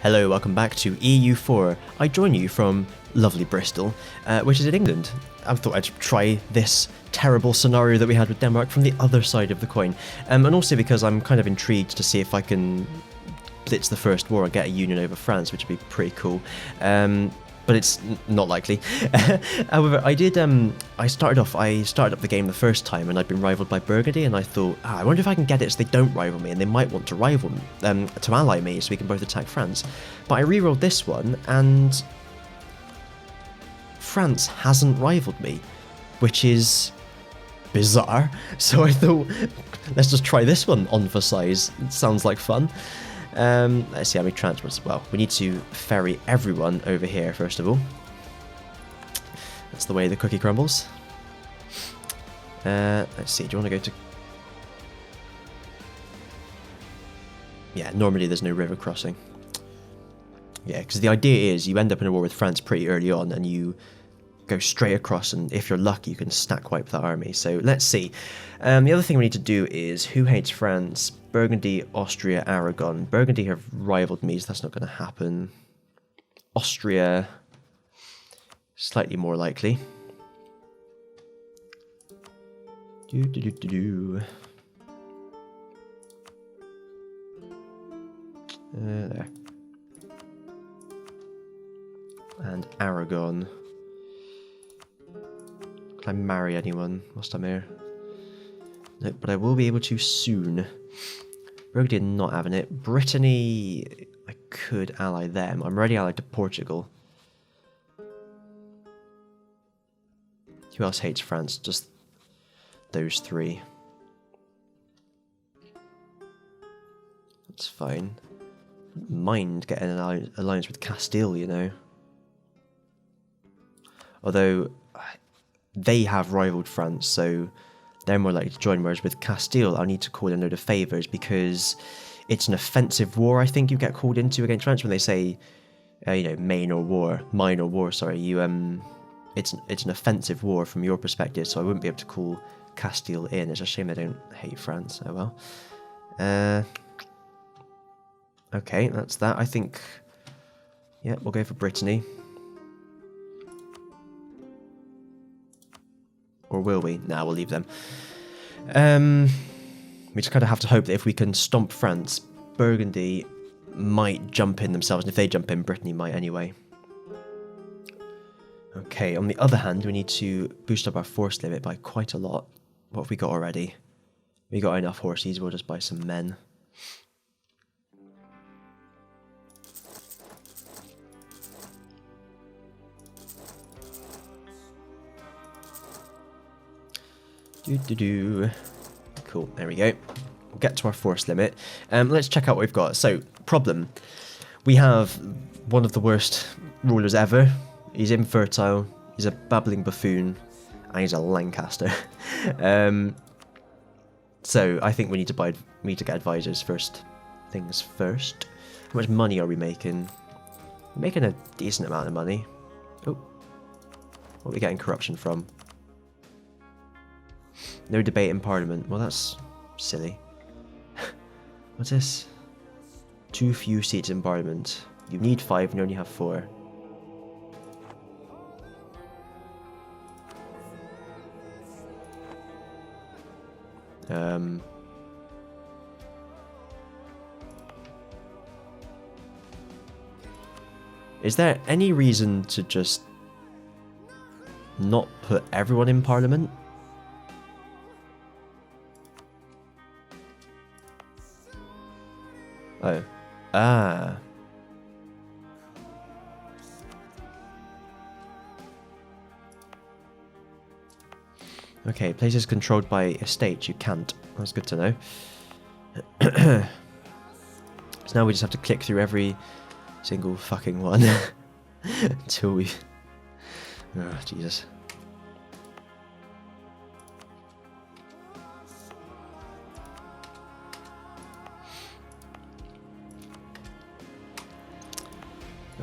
Hello, welcome back to EU4. I join you from lovely Bristol, which is in England. I thought I'd try this terrible scenario that we had with Denmark from the other side of the coin. And also because I'm kind of intrigued to see if I can blitz the First War and get a union over France, which would be pretty cool. But it's not likely. However, I started up the game the first time and I'd been rivaled by Burgundy, and I thought, I wonder if I can get it so they don't rival me, and they might want to rival me, to ally me so we can both attack France. But I re-rolled this one and France hasn't rivaled me, which is bizarre. So I thought, let's just try this one on for size. It sounds like fun. Let's see how many transports. Well, we need to ferry everyone over here first of all. That's the way the cookie crumbles. Let's see, do you want to go to... Yeah, normally there's no river crossing. Yeah, because the idea is you end up in a war with France pretty early on and you go straight across, and if you're lucky you can stack wipe that army. So let's see. The other thing we need to do is who hates France? Burgundy, Austria, Aragon. Burgundy have rivaled me, so that's not going to happen. Austria, slightly more likely. There. And Aragon. Can I marry anyone whilst I'm here? No, but I will be able to soon. Burgundy are not having it. Brittany, I could ally them. I'm already allied to Portugal. Who else hates France? Just those three. That's fine. Wouldn't mind getting an alliance with Castile, you know. Although they have rivaled France, so they're more likely to join, whereas with Castile, I'll need to call in a load of favours because it's an offensive war, I think, you get called into against France when they say, you know, Maine or war, sorry, you, it's an offensive war from your perspective, so I wouldn't be able to call Castile in. It's a shame they don't hate France, oh well. Okay, that's that, I think, yeah, we'll go for Brittany. Or will we? Nah, we'll leave them. We just kind of have to hope that if we can stomp France, Burgundy might jump in themselves, and if they jump in, Brittany might anyway. Okay, on the other hand, we need to boost up our force limit by quite a lot. What have we got already? We got enough horses, we'll just buy some men. Cool, there we go. We'll get to our force limit. Let's check out what we've got. So, problem. We have one of the worst rulers ever. He's infertile, he's a babbling buffoon, and he's a Lancaster. So, I think we need to get advisors first. Things first. How much money are we making? We're making a decent amount of money. Oh. What are we getting corruption from? No debate in Parliament. Well, that's silly. What's this? Too few seats in Parliament. You need 5 and you only have 4. Is there any reason to just not put everyone in Parliament? Oh. Ah. Okay, places controlled by estates, you can't. That's good to know. So now we just have to click through every single fucking one until we... Oh, Jesus.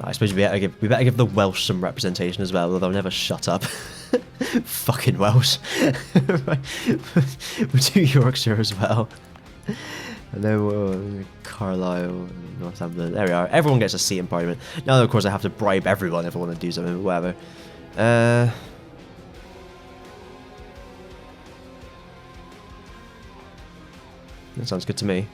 I suppose we better give the Welsh some representation as well, although they'll never shut up. Fucking Welsh. We'll do Yorkshire as well. And then Carlisle, Northumberland. There we are. Everyone gets a seat in Parliament. Now, of course, I have to bribe everyone if I want to do something, whatever. That sounds good to me.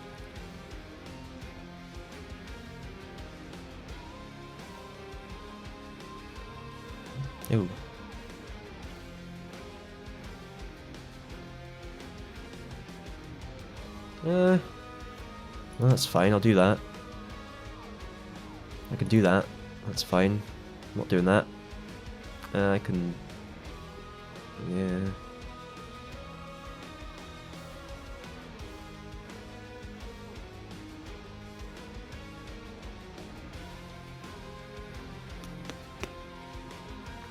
Ooh. Well, that's fine, I'll do that. I can do that. That's fine. I'm not doing that. I can... Yeah.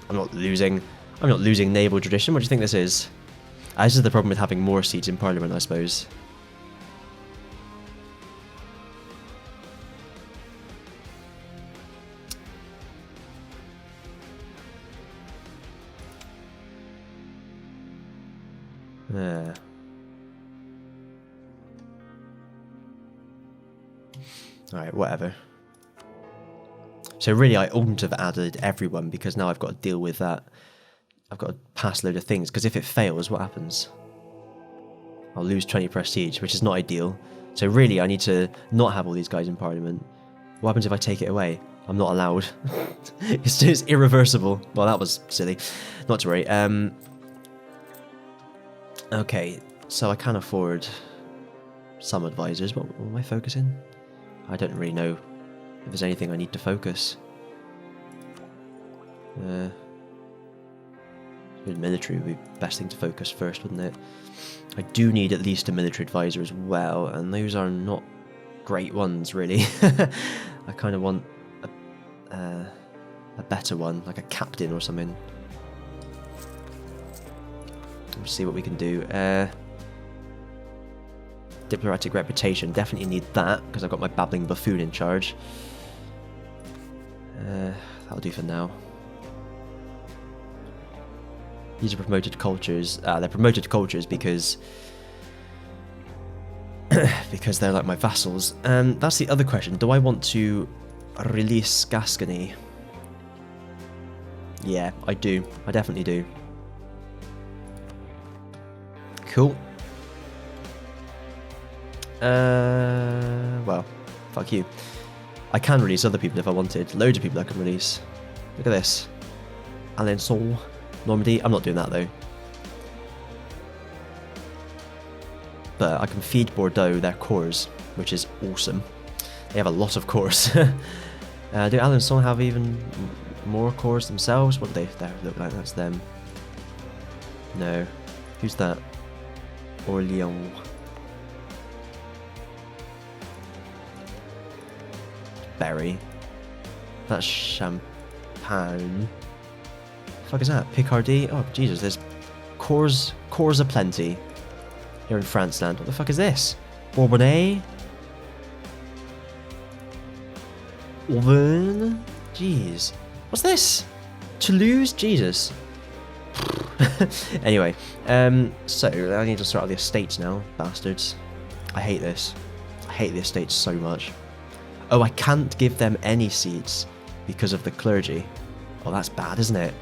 I'm not losing naval tradition. What do you think this is? This is the problem with having more seats in Parliament, I suppose. Alright, whatever. So really I oughtn't have added everyone because now I've got to deal with that. I've got to pass a load of things because if it fails, what happens? I'll lose 20 prestige, which is not ideal. So really I need to not have all these guys in Parliament. What happens if I take it away? I'm not allowed. It's just irreversible. Well, that was silly. Not to worry. Okay, so I can afford some advisors. What am I focusing? I don't really know if there's anything I need to focus. Military would be the best thing to focus first, wouldn't it? I do need at least a military advisor as well, and those are not great ones, really. I kind of want a better one, like a captain or something. Let's see what we can do. Diplomatic reputation, definitely need that because I've got my babbling buffoon in charge. That'll do for now. These are promoted cultures. They're promoted cultures because because they're like my vassals. That's the other question. Do I want to release Gascony? Yeah, I do. I definitely do. Cool. Well, fuck you. I can release other people if I wanted. Loads of people I can release. Look at this. Alençon, Normandy. I'm not doing that though. But I can feed Bordeaux their cores, which is awesome. They have a lot of cores. Do Alençon have even more cores themselves? What do they look like? That's them. No. Who's that? Orléans. Berry. That's Champagne. The fuck is that? Picardy? Oh Jesus, there's cores aplenty here in France land. What the fuck is this? Bourbonnais? Auvergne? Jeez. What's this? Toulouse? Jesus. Anyway, so I need to start the estates now, bastards. I hate this. I hate the estates so much. Oh, I can't give them any seats because of the clergy. Oh, that's bad, isn't it?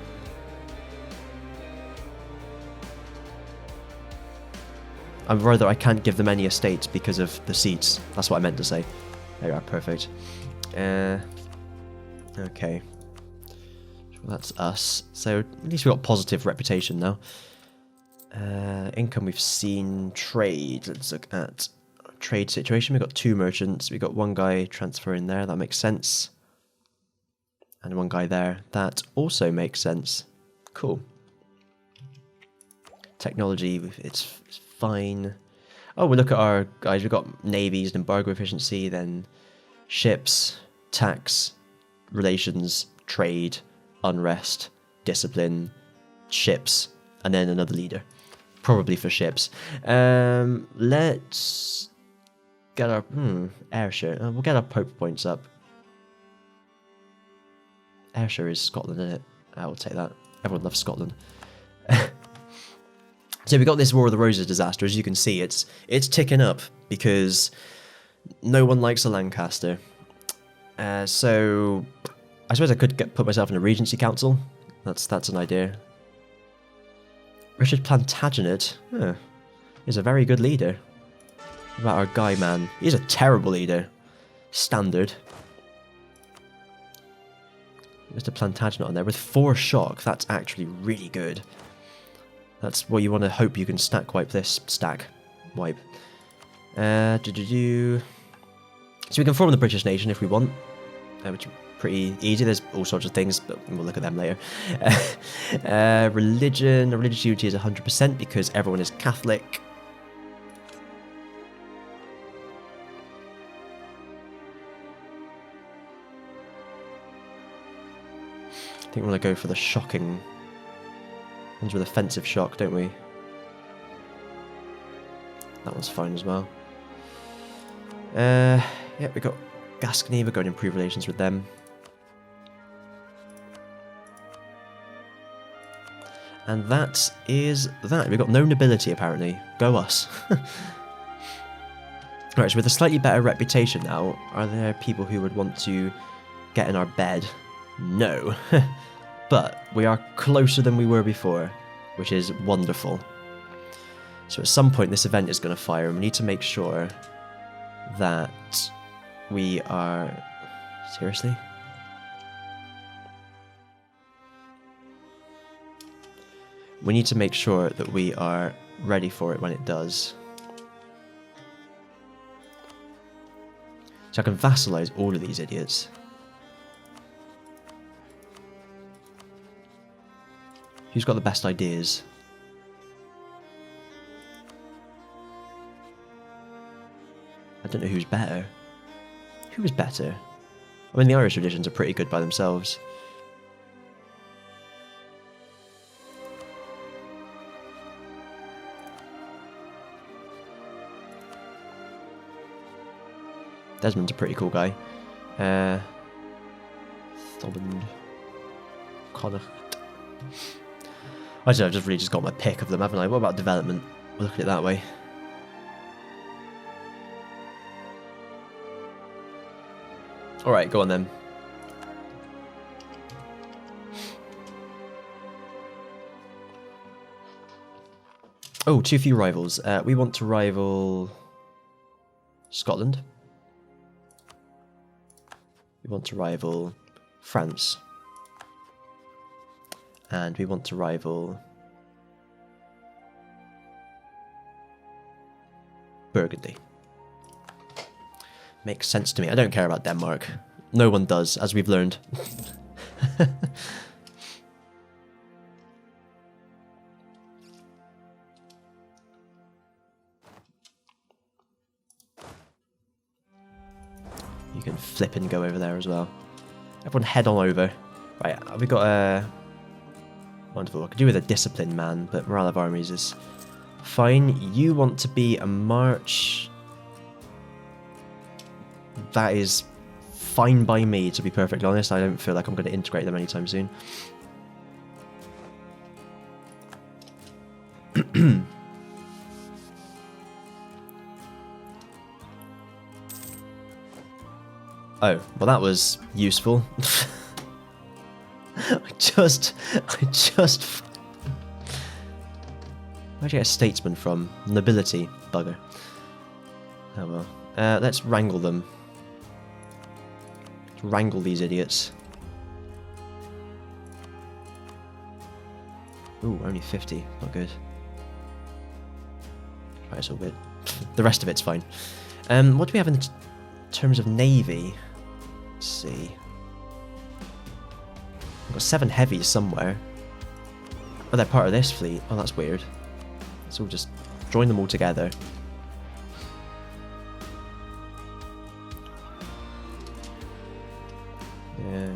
Rather, I can't give them any estates because of the seats. That's what I meant to say. There you are, perfect. Okay. Well, that's us. So, at least we've got positive reputation now. Income we've seen. Trade. Let's look at trade situation. We've got 2 merchants. We've got 1 guy transferring there. That makes sense. And 1 guy there. That also makes sense. Cool. Technology, it's fine. Oh, we'll look at our guys. We've got navies, embargo efficiency, then ships, tax, relations, trade, unrest, discipline, ships, and then another leader. Probably for ships. Let's get our Ayrshire. We'll get our Pope points up. Ayrshire is Scotland, isn't it? I will take that. Everyone loves Scotland. So we got this War of the Roses disaster. As you can see, it's ticking up because No one likes a Lancaster. So I suppose I could put myself in a Regency Council. That's an idea. Richard Plantagenet is a very good leader. What about our guy man? He's a terrible leader. Standard. Mr. Plantagenet on there with 4 shock. That's actually really good. That's what you want to hope you can stack wipe this. Stack wipe. So we can form the British nation if we want, which is pretty easy. There's all sorts of things, but we'll look at them later. Religion. Religious unity is 100% because everyone is Catholic. I think we want to go for the shocking ones with offensive shock, don't we? That one's fine as well. Yeah, we got Gascony. We're going to improve relations with them. And that is that. We've got no nobility apparently. Go us. Right, so with a slightly better reputation now, are there people who would want to get in our bed? No. But we are closer than we were before, which is wonderful. So at some point this event is going to fire, and we need to make sure that we are... Seriously? We need to make sure that we are ready for it when it does. So I can vassalize all of these idiots. Who's got the best ideas? I don't know who's better. Who is better? I mean, the Irish traditions are pretty good by themselves. Desmond's a pretty cool guy. Thomond. Connacht. I don't know, I've just really got my pick of them, haven't I? What about development? We'll look at it that way. Alright, go on then. Oh, too few rivals. We want to rival Scotland. We want to rival France. And we want to rival Burgundy. Makes sense to me. I don't care about Denmark. No one does, as we've learned. You can flip and go over there as well. Everyone head on over. Right, we got a... Wonderful. I could do with a disciplined man, but morale of armies is fine. You want to be a march. That is fine by me, to be perfectly honest. I don't feel like I'm going to integrate them anytime soon. Oh, well that was useful. I just... Where'd you get a statesman from? Nobility. Bugger. Oh well. Let's wrangle them. Let's wrangle these idiots. Ooh, only 50. Not good. Right, it's all good. The rest of it's fine. What do we have in terms of navy? Let's see. We've got 7 heavies somewhere. Oh, they're part of this fleet. Oh, that's weird. So we'll just join them all together. Yeah,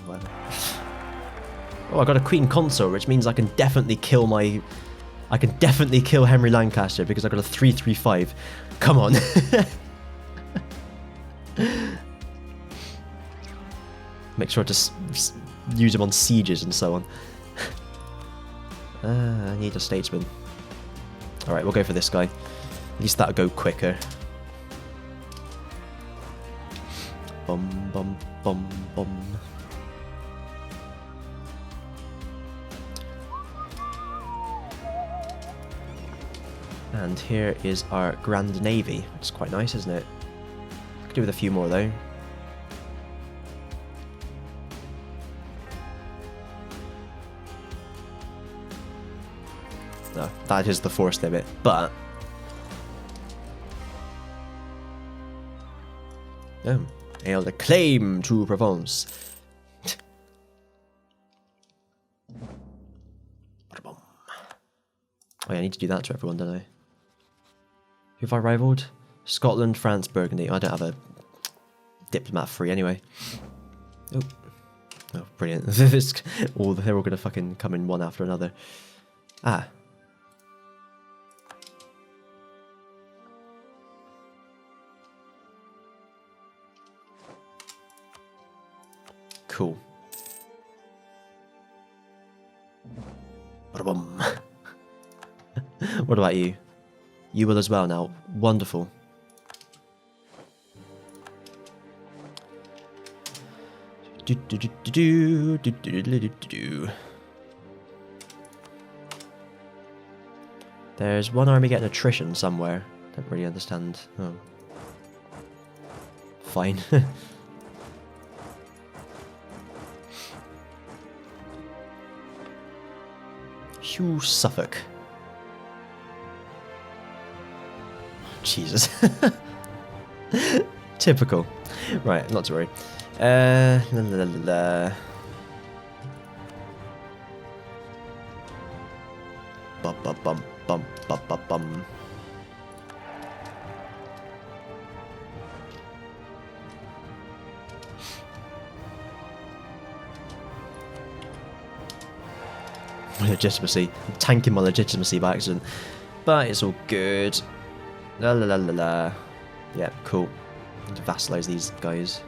whatever. Oh, I got a Queen Consort, which means I can definitely kill my... I can definitely kill Henry Lancaster because I got a 335. Come on. Make sure to use him on sieges and so on. I need a statesman. Alright, we'll go for this guy. At least that'll go quicker. Bum, bum, bum, bum. And here is our Grand Navy. It's quite nice, isn't it? Could do with a few more though. No, that is the force limit, but... Oh, hail the claim to Provence. Oh yeah, I need to do that to everyone, don't I? Who have I rivaled? Scotland, France, Burgundy. I don't have a diplomat free anyway. Oh, oh brilliant. They're all going to fucking come in one after another. Ah. Cool. What about you? You will as well now. Wonderful. There's one army getting attrition somewhere. Don't really understand. Oh. Fine. Hugh Suffolk. Jesus. Typical. Right, not to worry. La, la, la, la. Bum, bum, bum, bum, bum, bum, bum. Legitimacy. I'm tanking my legitimacy by accident. But it's all good. La la la la la. Yeah, cool. Need to vassalize these guys.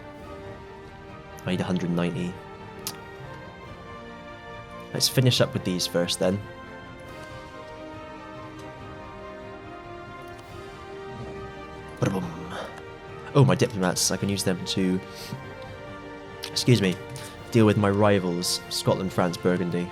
I need 190. Let's finish up with these first then. Oh, my diplomats. I can use them to... Excuse me. Deal with my rivals. Scotland, France, Burgundy.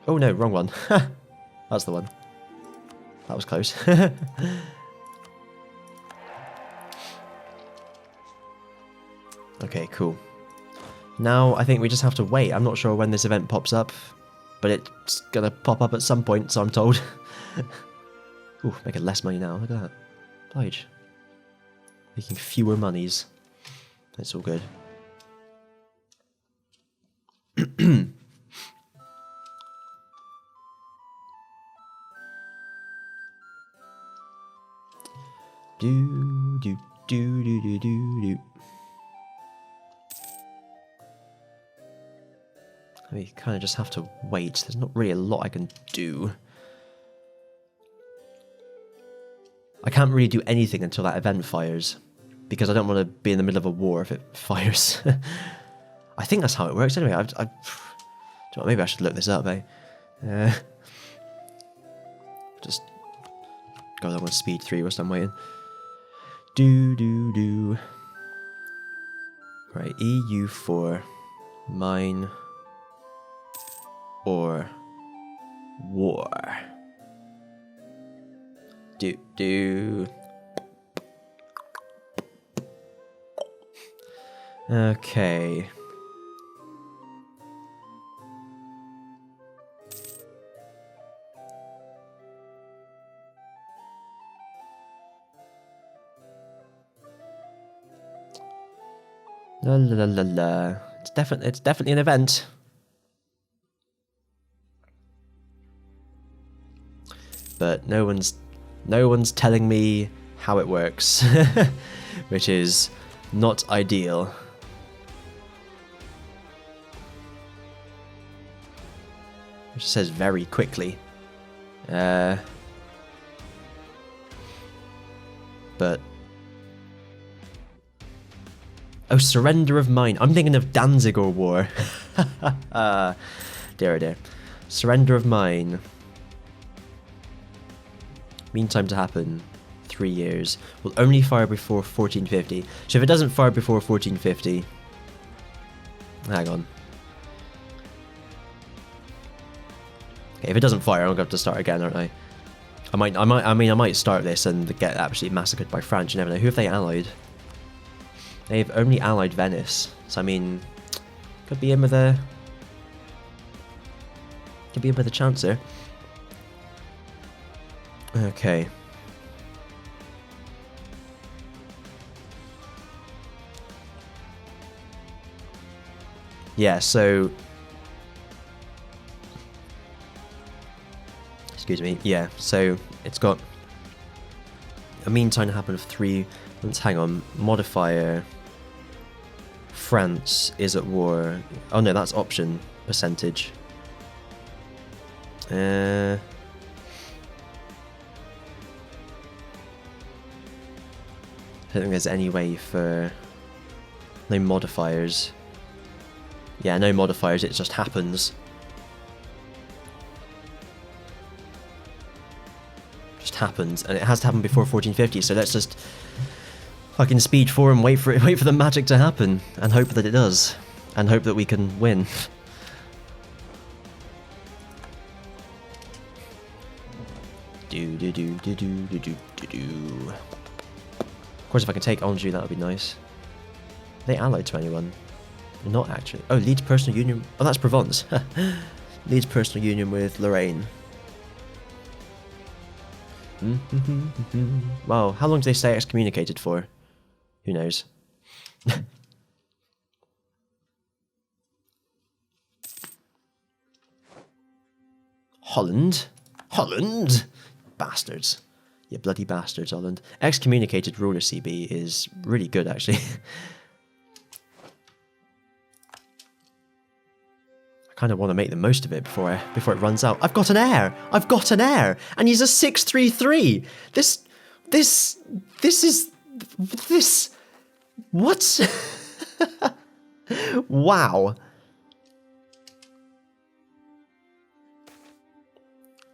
Oh no, wrong one. That's the one. That was close. Okay, cool. Now I think we just have to wait. I'm not sure when this event pops up, but it's gonna pop up at some point, so I'm told. Ooh, making less money now. Look at that. Blige. Making fewer monies. That's all good. Do do do do do do do. We kind of just have to wait. There's not really a lot I can do. I can't really do anything until that event fires, because I don't want to be in the middle of a war if it fires. I think that's how it works anyway. Maybe I should look this up, eh? Just go along with speed 3 whilst I'm waiting. Do do do. Right, EU4, mine, or war. Do do. Okay. La la la la la. It's definitely an event. but no one's telling me how it works, which is not ideal. It says very quickly. But oh, surrender of Maine. I'm thinking of Danzig or War. Dear oh dear. Surrender of Maine. Meantime to happen. 3 years. Will only fire before 1450. So if it doesn't fire before 1450... Hang on. Okay, if it doesn't fire, I'm gonna have to start again, aren't I? I might start this and get absolutely massacred by France. You never know. Who have they allied? They've only allied Venice. So I mean, could be in with a chance here. Okay. Yeah, so excuse me, yeah, so it's got a mean time to happen of 3 months. Hang on, modifier. France is at war. Oh no, that's option percentage. I don't think there's any way for no modifiers. Yeah, no modifiers, it just happens. Just happens, and it has to happen before 1450, so let's just fucking speed forward and wait for the magic to happen, and hope that it does. And hope that we can win. Of course, if I can take Anjou, that would be nice. Are they allied to anyone? They're not actually. Oh, Leeds personal union. Oh, that's Provence. Leeds personal union with Lorraine. Wow, how long do they stay excommunicated for? Who knows? Holland? Holland? Bastards. You bloody bastards, Holland. Excommunicated ruler CB is really good, actually. I kind of want to make the most of it before it runs out. I've got an heir! I've got an heir! And he's a 633! This is... What? Wow.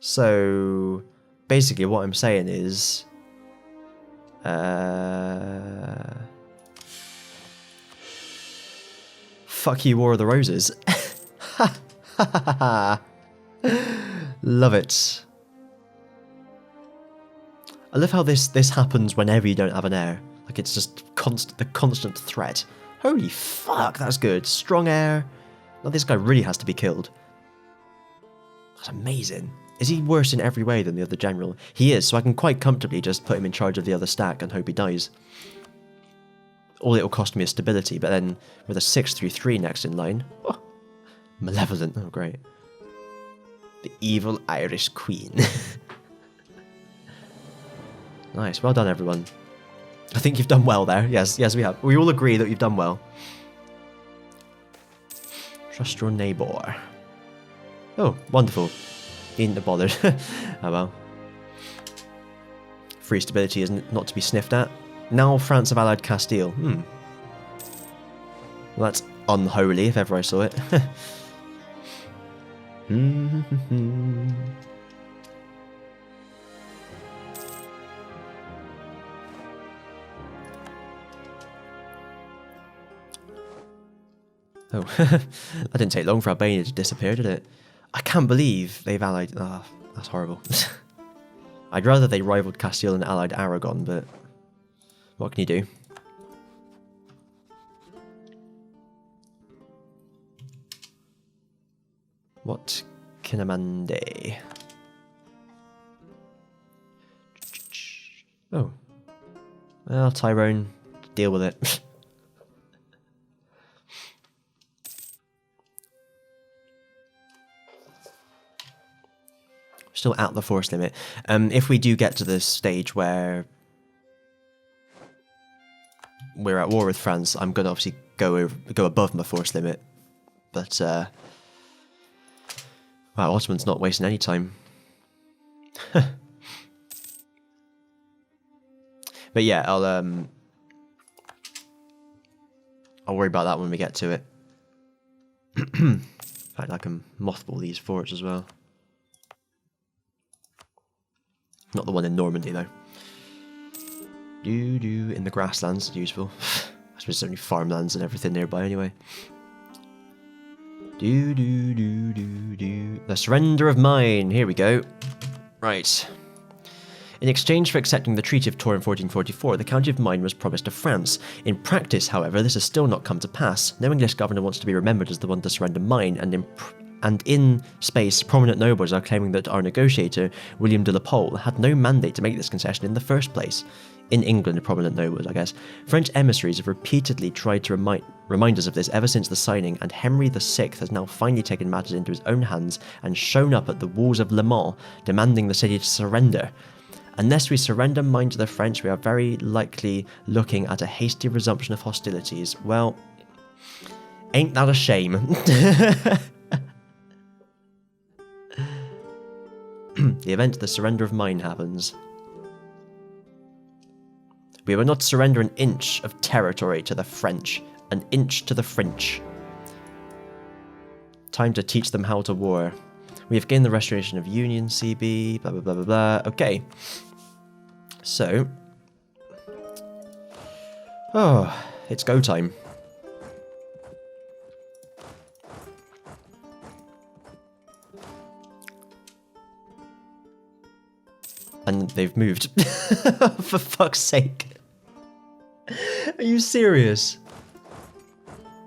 So, basically what I'm saying is... fuck you, War of the Roses. Love it. I love how this happens whenever you don't have an heir. Like, it's just the constant threat. Holy fuck, that's good. Strong heir. Now this guy really has to be killed. That's amazing. Is he worse in every way than the other general? He is, so I can quite comfortably just put him in charge of the other stack and hope he dies. All it'll cost me is stability, but then with a 633 next in line... Oh, malevolent, oh great. The evil Irish queen. Nice, well done everyone. I think you've done well there. Yes, we have. We all agree that you've done well. Trust your neighbour. Oh, wonderful. He didn't bother. Oh well. Free stability is not to be sniffed at. Now France have allied Castile. Well, that's unholy if ever I saw it. Oh, that didn't take long for Albania to disappear, did it? I can't believe they've allied... Ah, oh, that's horrible. I'd rather they rivaled Castile and allied Aragon, but... what can you do? What can a man do? Oh. Well, Tyrone, deal with it. still at the force limit. If we do get to this stage where we're at war with France, I'm going to obviously go above my force limit. But, wow, Ottoman's not wasting any time. But yeah, I'll worry about that when we get to it. In fact, I can mothball these forts as well. Not the one in Normandy, though. In the grasslands, useful. I suppose there's only farmlands and everything nearby anyway. The surrender of Maine. Here we go. Right. In exchange for accepting the Treaty of Tours in 1444, the County of Maine was promised to France. In practice, however, this has still not come to pass. No English governor wants to be remembered as the one to surrender Maine, and in space, prominent nobles are claiming that our negotiator, William de la Pole, had no mandate to make this concession in the first place. In England, prominent nobles, I guess. French emissaries have repeatedly tried to remind us of this ever since the signing, and Henry VI has now finally taken matters into his own hands and shown up at the walls of Le Mans, demanding the city to surrender. Unless we surrender Maine to the French, we are very likely looking at a hasty resumption of hostilities. Well, ain't that a shame? The event the surrender of Maine happens. We will not surrender an inch of territory to the French. An inch to the French. Time to teach them how to war. We have gained the restoration of Union, CB, blah, blah, blah, blah, blah. Okay. So. Oh, it's go time. And they've moved. For fuck's sake. Are you serious?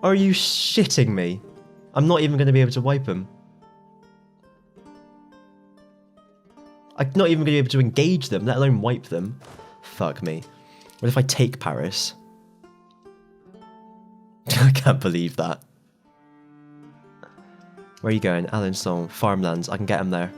Are you shitting me? I'm not even going to be able to wipe them. I'm not even going to be able to engage them, let alone wipe them. Fuck me. What if I take Paris? I can't believe that. Where are you going? Alençon, farmlands. I can get them there.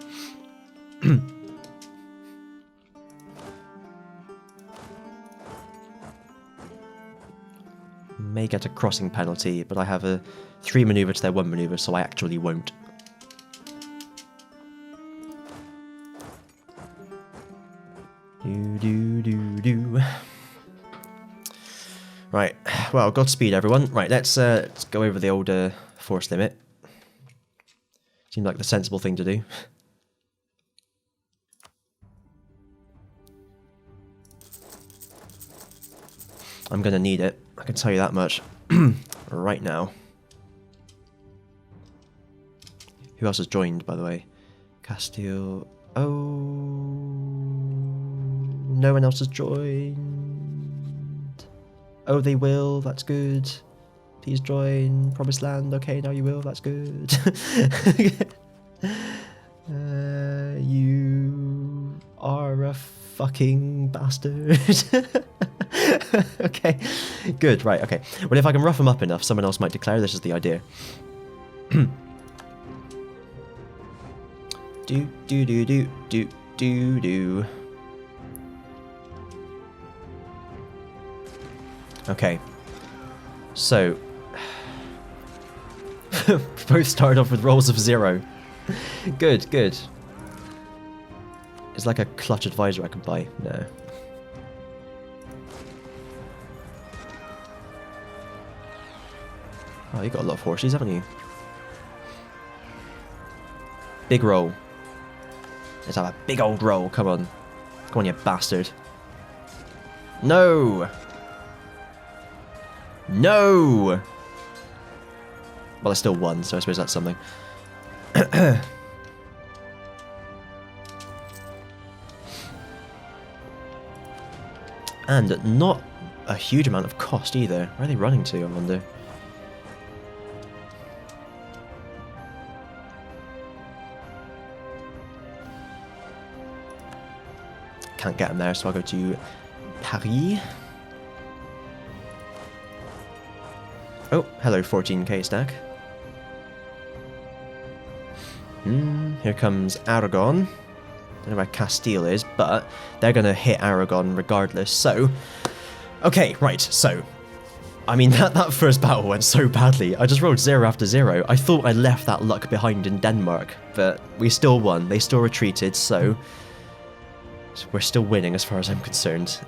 May get a crossing penalty, but I have a 3 maneuver to their 1 maneuver, so I actually won't. Right, well, Godspeed everyone. Right, let's go over the old force limit. Seemed like the sensible thing to do. I'm gonna need it, I can tell you that much. Right now. Who else has joined, by the way? Castile. Oh, no one else has joined. Oh, they will. That's good. Please join. Promised Land. Okay, now you will. That's good. You are a fucking bastard. Okay. Good. Right. Okay. Well, if I can rough them up enough, someone else might declare this is the idea. Do. Okay. So. Both started off with rolls of 0. Good, good. It's like a clutch advisor I can buy. No. Oh, you got a lot of horses, haven't you? Big roll. Let's have a big old roll. Come on. Come on, you bastard. No! No! Well, I still won, so I suppose that's something. And not a huge amount of cost either. Where are they running to, I wonder? Can't get them there, so I'll go to Paris. Oh, hello 14k stack. Here comes Aragon. don't know where Castile is, but they're going to hit Aragon regardless. So, okay, right, so, I mean, that first battle went so badly. I just rolled 0 after 0. I thought I left that luck behind in Denmark, but we still won. They still retreated, so we're still winning as far as I'm concerned.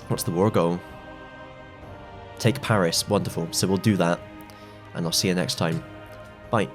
What's the war goal? Take Paris. Wonderful. So we'll do that, and I'll see you next time. Bye.